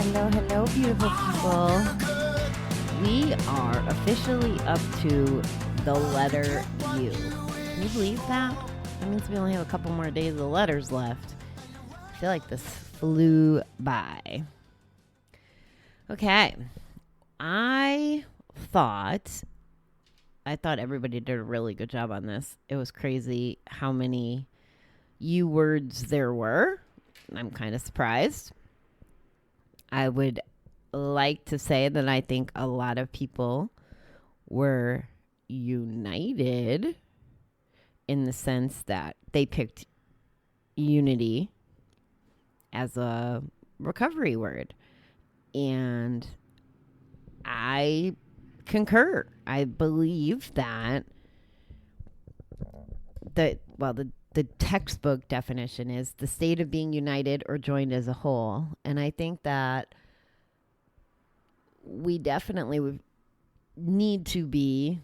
Hello, beautiful people. We are officially up to the letter U. Can you believe that? That means we only have a couple more days of letters left. I feel like this flew by. Okay. I thought everybody did a really good job on this. It was crazy how many U words there were. I'm kind of surprised. I would like to say that I think a lot of people were united in the sense that they picked unity as a recovery word. And I concur. I believe that the textbook definition is the state of being united or joined as a whole. And I think that we definitely need to be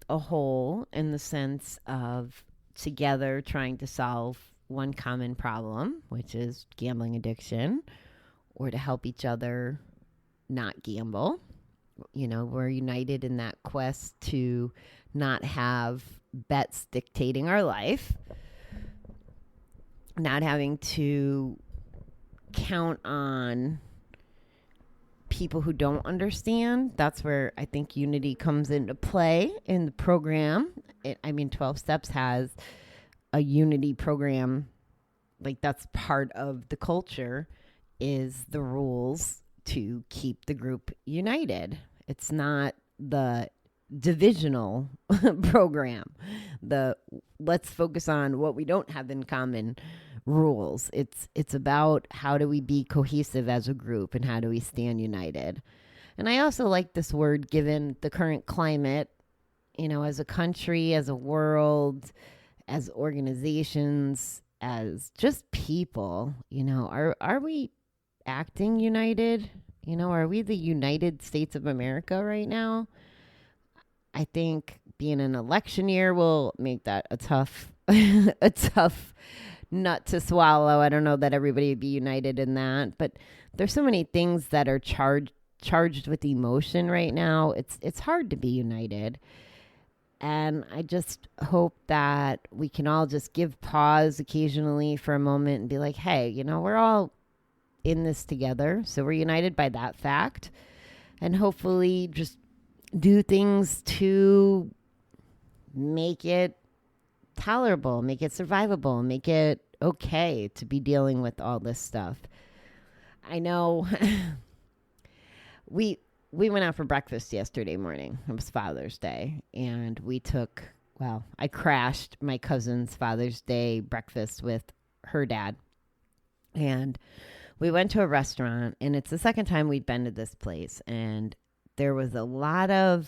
a whole in the sense of together trying to solve one common problem, which is gambling addiction, or to help each other not gamble. You know, we're united in that quest to not have bets dictating our life, not having to count on people who don't understand. That's where I think unity comes into play in the program. 12 Steps has a unity program. Like, that's part of the culture, is the rules to keep the group united. It's not the divisional program, the let's focus on what we don't have in common rules. It's about how do we be cohesive as a group and how do we stand united. And I also like this word given the current climate, you know, as a country, as a world, as organizations, as just people. You know, are we acting united? You know, are we the United States of America right now? I think being an election year will make that a tough nut to swallow. I don't know that everybody would be united in that, but there's so many things that are charged with emotion right now. It's hard to be united. And I just hope that we can all just give pause occasionally for a moment and be like, hey, you know, we're all in this together. So we're united by that fact. And hopefully just do things to make it tolerable, make it survivable, make it okay to be dealing with all this stuff. I know we went out for breakfast yesterday morning. It was Father's Day, and I crashed my cousin's Father's Day breakfast with her dad. And we went to a restaurant, and it's the second time we'd been to this place, and there was a lot of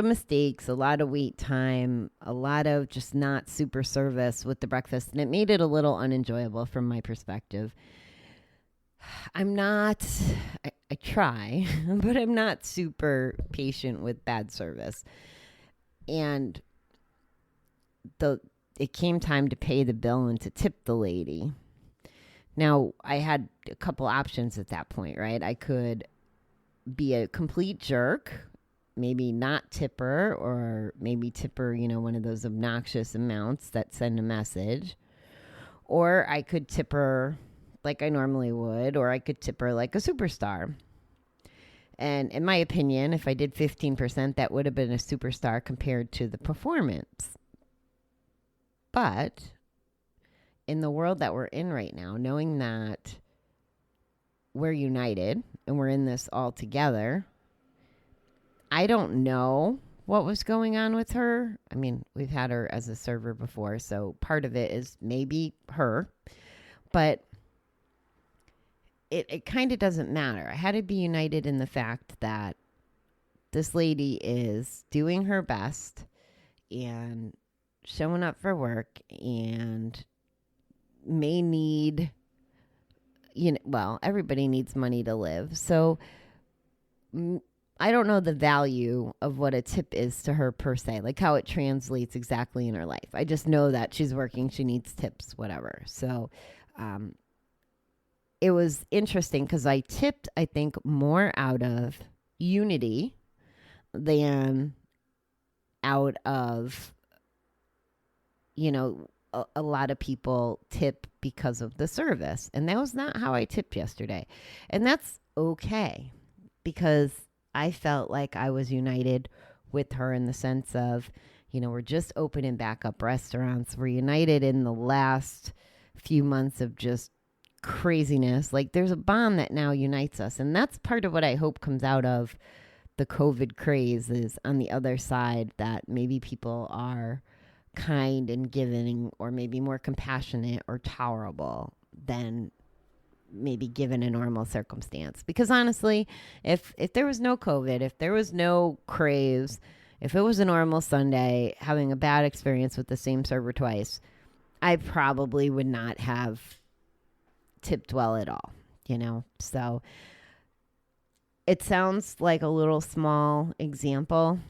mistakes, a lot of wait time, a lot of just not super service with the breakfast. And it made it a little unenjoyable from my perspective. I try, but I'm not super patient with bad service. And it came time to pay the bill and to tip the lady. Now, I had a couple options at that point, right? I could be a complete jerk, maybe not tip her, or maybe tip her, you know, one of those obnoxious amounts that send a message. Or I could tip her like I normally would, or I could tip her like a superstar. And in my opinion, if I did 15%, that would have been a superstar compared to the performance. But in the world that we're in right now, knowing that we're united and we're in this all together, I don't know what was going on with her. I mean, we've had her as a server before, so part of it is maybe her, but it kind of doesn't matter. I had to be united in the fact that this lady is doing her best and showing up for work and may need, everybody needs money to live. So I don't know the value of what a tip is to her per se, like how it translates exactly in her life. I just know that she's working, she needs tips, whatever. So it was interesting because I tipped, I think, more out of unity than out of, a lot of people tip because of the service. And that was not how I tipped yesterday. And that's okay, because I felt like I was united with her in the sense of, we're just opening back up restaurants. We're united in the last few months of just craziness. Like, there's a bond that now unites us. And that's part of what I hope comes out of the COVID craze, is on the other side that maybe people are kind and giving, or maybe more compassionate or tolerable than maybe given a normal circumstance. Because honestly, if there was no COVID, if there was no craze, if it was a normal Sunday, having a bad experience with the same server twice, I probably would not have tipped well at all, So it sounds like a little small example,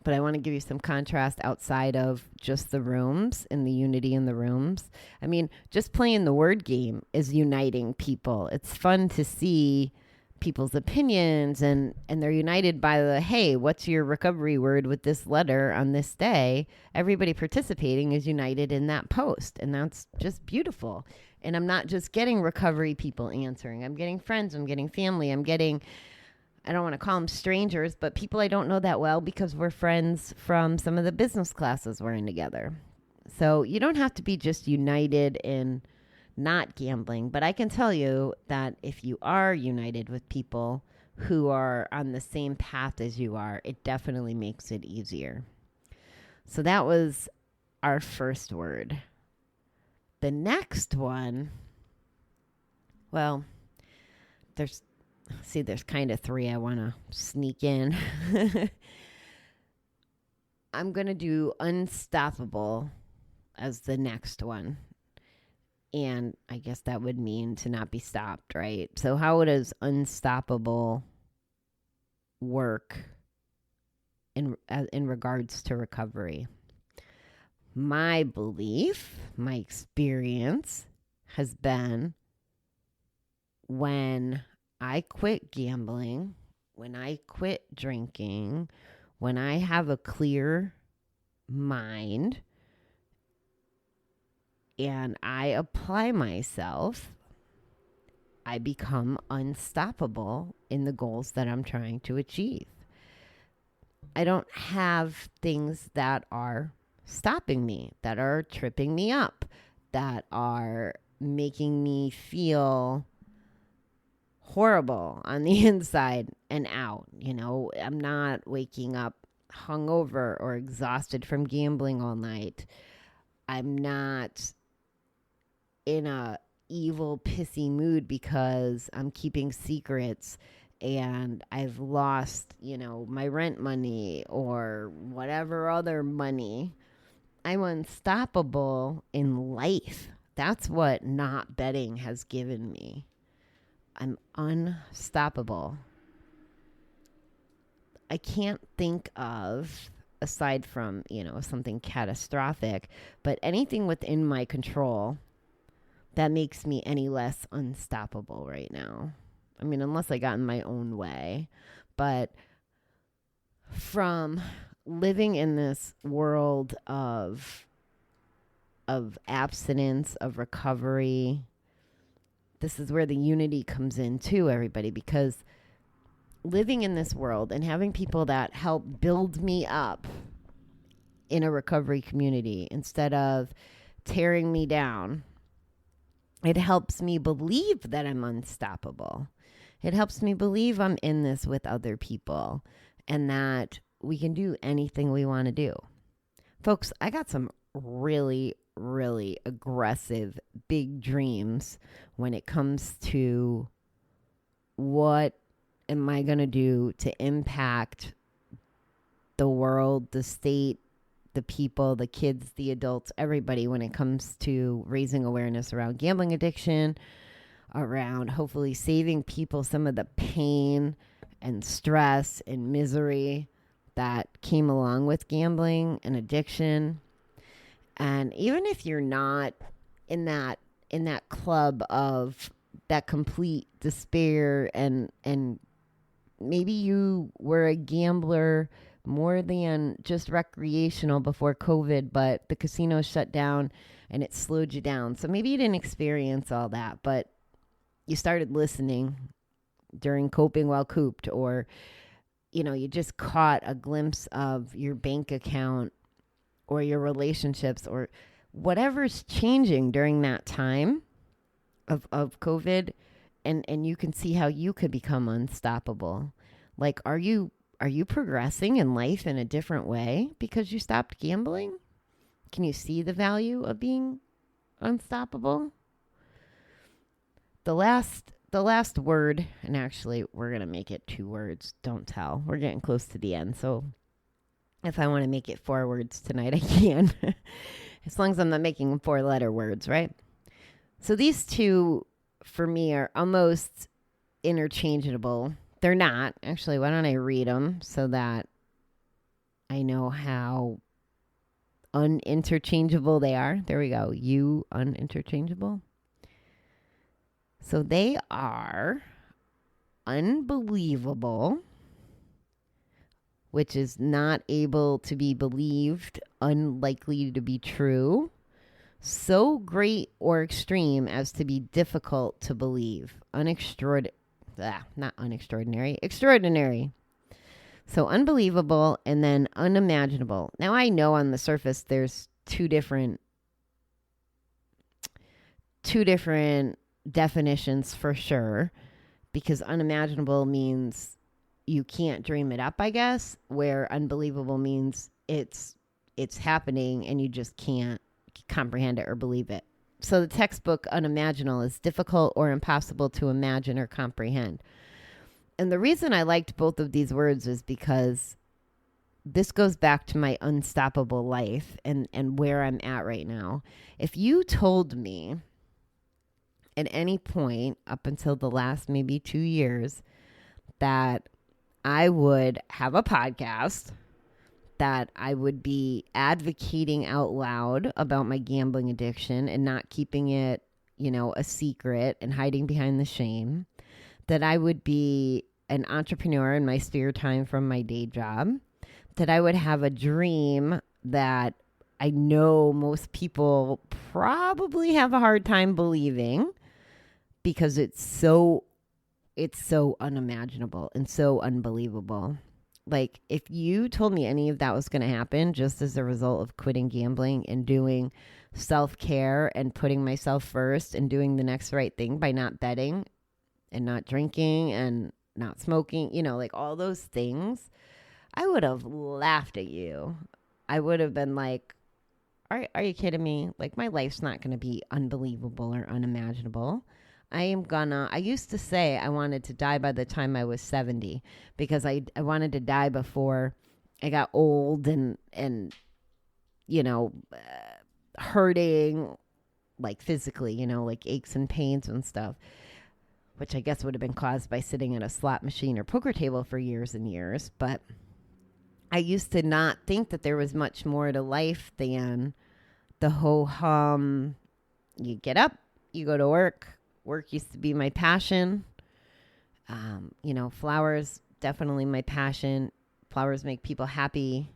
but I want to give you some contrast outside of just the rooms and the unity in the rooms. I mean, just playing the word game is uniting people. It's fun to see people's opinions, and they're united by the, hey, what's your recovery word with this letter on this day? Everybody participating is united in that post, and that's just beautiful. And I'm not just getting recovery people answering. I'm getting friends. I'm getting family. I'm getting, I don't want to call them strangers, but people I don't know that well because we're friends from some of the business classes we're in together. So you don't have to be just united in not gambling, but I can tell you that if you are united with people who are on the same path as you are, it definitely makes it easier. So that was our first word. The next one, well, there's kind of three I want to sneak in. I'm going to do unstoppable as the next one. And I guess that would mean to not be stopped, right? So how does unstoppable work in regards to recovery? My belief, my experience has been, when I quit gambling, when I quit drinking, when I have a clear mind and I apply myself, I become unstoppable in the goals that I'm trying to achieve. I don't have things that are stopping me, that are tripping me up, that are making me feel horrible on the inside and out. I'm not waking up hungover or exhausted from gambling all night. I'm not in a evil, pissy mood because I'm keeping secrets and I've lost, my rent money or whatever other money. I'm unstoppable in life. That's what not betting has given me. I'm unstoppable. I can't think of, aside from, something catastrophic, but anything within my control that makes me any less unstoppable right now. I mean, unless I got in my own way. But from living in this world of abstinence, of recovery, this is where the unity comes in too, everybody, because living in this world and having people that help build me up in a recovery community instead of tearing me down, it helps me believe that I'm unstoppable. It helps me believe I'm in this with other people and that we can do anything we want to do. Folks, I got some really, really aggressive, big dreams when it comes to what am I going to do to impact the world, the state, the people, the kids, the adults, everybody when it comes to raising awareness around gambling addiction, around hopefully saving people some of the pain and stress and misery that came along with gambling and addiction. And even if you're not in that club of that complete despair, and maybe you were a gambler more than just recreational before COVID, but the casinos shut down and it slowed you down. So maybe you didn't experience all that, but you started listening during Coping While Cooped, or, you just caught a glimpse of your bank account or your relationships or whatever's changing during that time of COVID, and you can see how you could become unstoppable. Like, are you progressing in life in a different way because you stopped gambling? Can you see the value of being unstoppable? The last word, and actually we're going to make it 2 words. Don't tell. We're getting close to the end. So if I want to make it 4 words tonight, I can. As long as I'm not making 4-letter words, right? So these 2 for me are almost interchangeable. They're not. Actually, why don't I read them so that I know how uninterchangeable they are. There we go. You uninterchangeable. So they are unbelievable, which is not able to be believed, unlikely to be true, so great or extreme as to be difficult to believe, extraordinary. So unbelievable and then unimaginable. Now I know on the surface there's two different definitions for sure, because unimaginable means you can't dream it up, I guess, where unbelievable means it's happening and you just can't comprehend it or believe it. So the textbook unimaginable is difficult or impossible to imagine or comprehend. And the reason I liked both of these words is because this goes back to my unstoppable life and where I'm at right now. If you told me at any point up until the last maybe 2 years that I would have a podcast, that I would be advocating out loud about my gambling addiction and not keeping it, a secret and hiding behind the shame, that I would be an entrepreneur in my spare time from my day job, that I would have a dream that I know most people probably have a hard time believing because it's so unimaginable and so unbelievable. Like, if you told me any of that was going to happen just as a result of quitting gambling and doing self-care and putting myself first and doing the next right thing by not betting and not drinking and not smoking, like all those things, I would have laughed at you. I would have been like, are you kidding me? Like, my life's not going to be unbelievable or unimaginable. I used to say I wanted to die by the time I was 70 because I wanted to die before I got old and hurting, like physically, like aches and pains and stuff, which I guess would have been caused by sitting at a slot machine or poker table for years and years. But I used to not think that there was much more to life than the ho-hum. You get up, you go to work. Work used to be my passion. Flowers, definitely my passion. Flowers make people happy.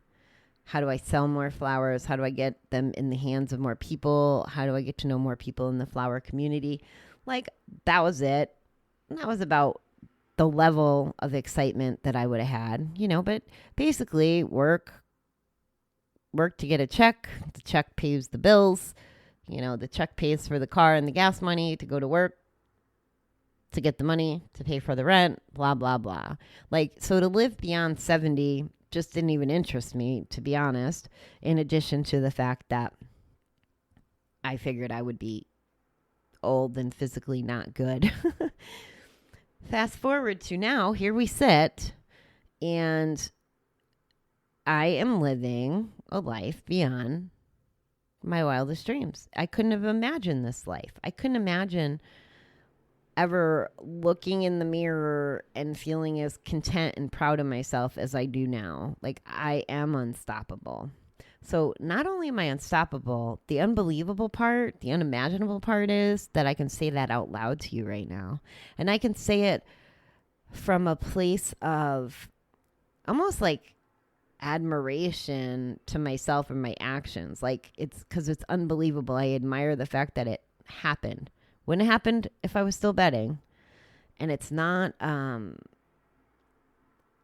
How do I sell more flowers? How do I get them in the hands of more people? How do I get to know more people in the flower community? Like, that was it. And that was about the level of excitement that I would have had, but basically work to get a check. The check pays the bills. The check pays for the car and the gas money to go to work, to get the money to pay for the rent, blah, blah, blah. Like, so to live beyond 70 just didn't even interest me, to be honest, in addition to the fact that I figured I would be old and physically not good. Fast forward to now, here we sit, and I am living a life beyond my wildest dreams. I couldn't have imagined this life. I couldn't imagine ever looking in the mirror and feeling as content and proud of myself as I do now. Like, I am unstoppable. So not only am I unstoppable, the unbelievable part, the unimaginable part is that I can say that out loud to you right now. And I can say it from a place of almost like admiration to myself and my actions. Like, it's because it's unbelievable. I admire the fact that it happened. Wouldn't have happened if I was still betting. And it's not,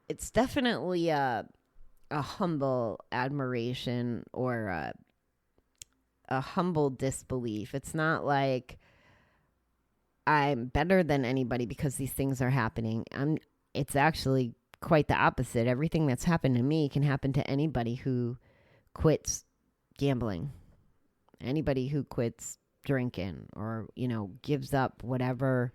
it's definitely a humble admiration or a humble disbelief. It's not like I'm better than anybody because these things are happening. It's actually quite the opposite. Everything that's happened to me can happen to anybody who quits gambling, anybody who quits drinking, or, gives up whatever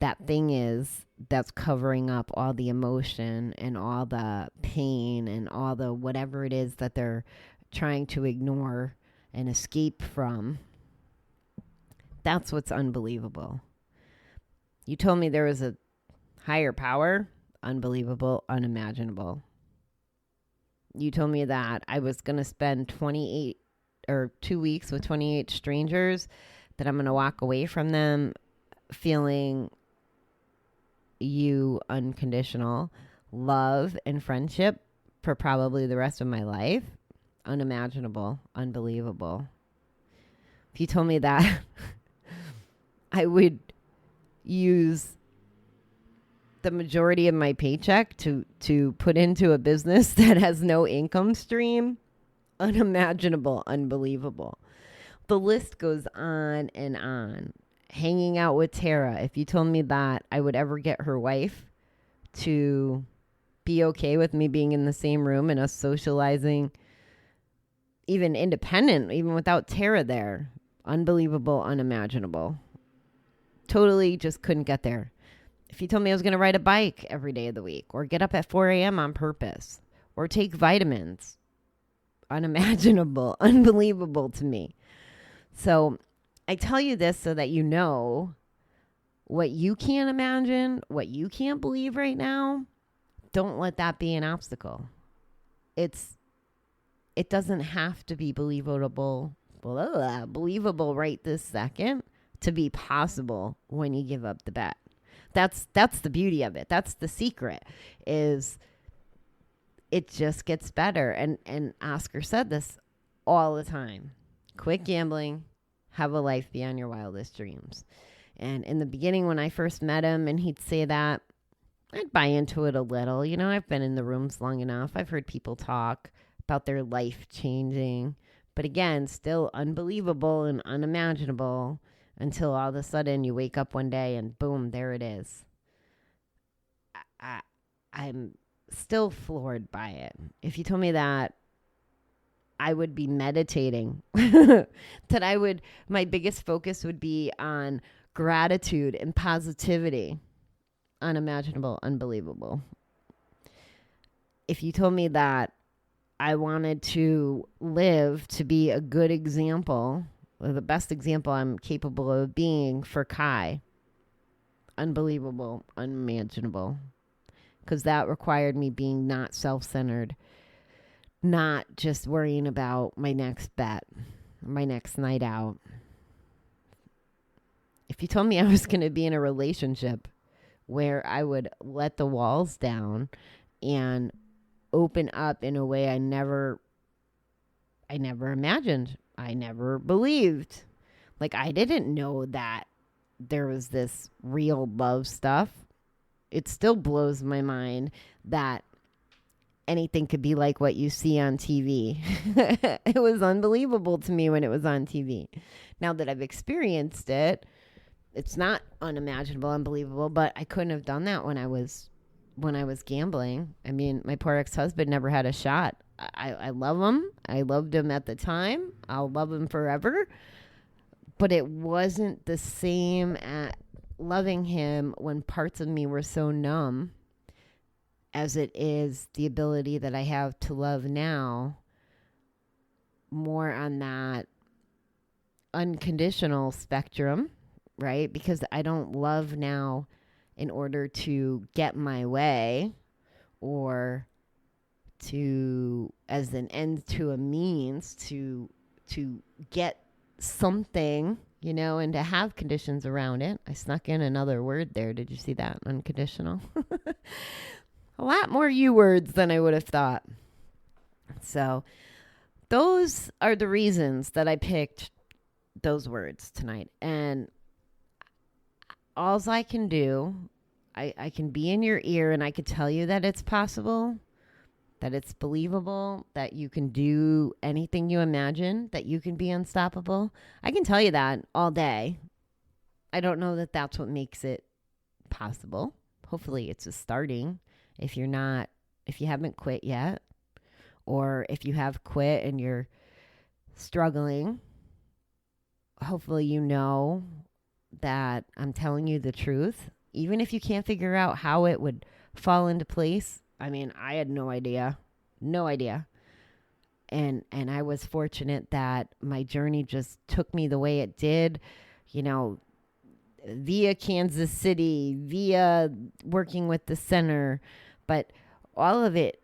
that thing is that's covering up all the emotion and all the pain and all the whatever it is that they're trying to ignore and escape from. That's what's unbelievable. You told me there was a higher power. Unbelievable, unimaginable. You told me that I was going to spend 2 weeks with 28 strangers, that I'm going to walk away from them feeling you unconditional love and friendship for probably the rest of my life. Unimaginable, unbelievable. If you told me that I would use the majority of my paycheck to put into a business that has no income stream, unimaginable, unbelievable. The list goes on and on. Hanging out with Tara. If you told me that I would ever get her wife to be okay with me being in the same room and us socializing, even independent, even without Tara there, unbelievable, unimaginable. Totally just couldn't get there. If you told me I was going to ride a bike every day of the week, or get up at 4 a.m. on purpose, or take vitamins, unimaginable, unbelievable to me. So I tell you this so that you know what you can't imagine, what you can't believe right now. Don't let that be an obstacle. It doesn't have to be believable right this second to be possible when you give up the bet. That's the beauty of it. That's the secret, is it just gets better. And Oscar said this all the time. Quit gambling. Have a life beyond your wildest dreams. And in the beginning, when I first met him and he'd say that, I'd buy into it a little. I've been in the rooms long enough. I've heard people talk about their life changing. But again, still unbelievable and unimaginable until all of a sudden you wake up one day and boom, there it is. I'm still floored by it. If you told me that I would be meditating, that my biggest focus would be on gratitude and positivity, unimaginable, unbelievable. If you told me that I wanted to live to be a good example, or the best example I'm capable of being for Kai, unbelievable, unimaginable, because that required me being not self-centered, not just worrying about my next bet, my next night out. If you told me I was going to be in a relationship where I would let the walls down and open up in a way I never imagined, I never believed. Like, I didn't know that there was this real love stuff. It still blows my mind that anything could be like what you see on TV. It was unbelievable to me when it was on TV. Now that I've experienced it, it's not unimaginable, unbelievable, but I couldn't have done that when I was gambling. I mean, my poor ex-husband never had a shot. I love him. I loved him at the time. I'll love him forever. But it wasn't the same at loving him when parts of me were so numb as it is the ability that I have to love now, more on that unconditional spectrum, right? Because I don't love now in order to get my way or as an end to a means to get something, and to have conditions around it. I snuck in another word there. Did you see that? Unconditional. A lot more U words than I would have thought. So those are the reasons that I picked those words tonight. And all I can do, I can be in your ear and I could tell you that it's possible, that it's believable, that you can do anything you imagine, that you can be unstoppable. I can tell you that all day. I don't know that that's what makes it possible. Hopefully it's a starting. If you haven't quit yet, or if you have quit and you're struggling, hopefully you know that I'm telling you the truth. Even if you can't figure out how it would fall into place. I mean, I had no idea. And I was fortunate that my journey just took me the way it did, via Kansas City, via working with the center. But all of it,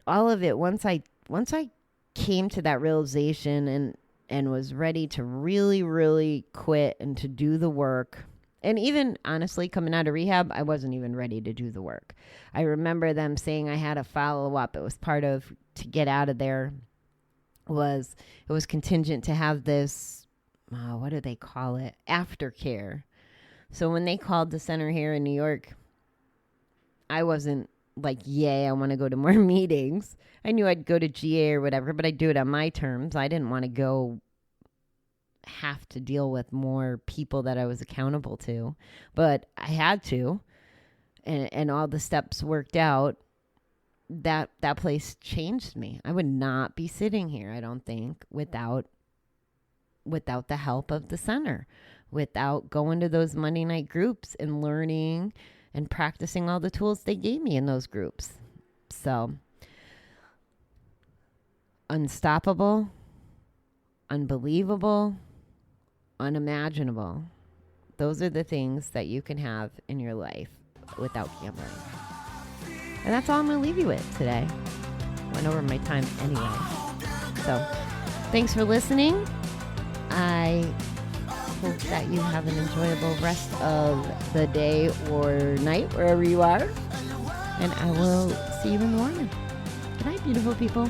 once I came to that realization and was ready to really, really quit and to do the work. And even honestly, coming out of rehab, I wasn't even ready to do the work. I remember them saying I had a follow-up. It was part of, to get out of there, it was contingent to have this, what do they call it? Aftercare. So when they called the center here in New York, I wasn't like, yay, I want to go to more meetings. I knew I'd go to GA or whatever, but I'd do it on my terms. I didn't want to have to deal with more people that I was accountable to, but I had to, and all the steps worked out. That place changed me. I would not be sitting here, I don't think, without the help of the center, without going to those Monday night groups and learning and practicing all the tools they gave me in those groups. So, unstoppable, unbelievable, unimaginable. Those are the things that you can have in your life without gambling. And that's all I'm going to leave you with today. Went over my time anyway. So, thanks for listening. I hope that you have an enjoyable rest of the day or night, wherever you are. And I will see you in the morning. Good night, beautiful people.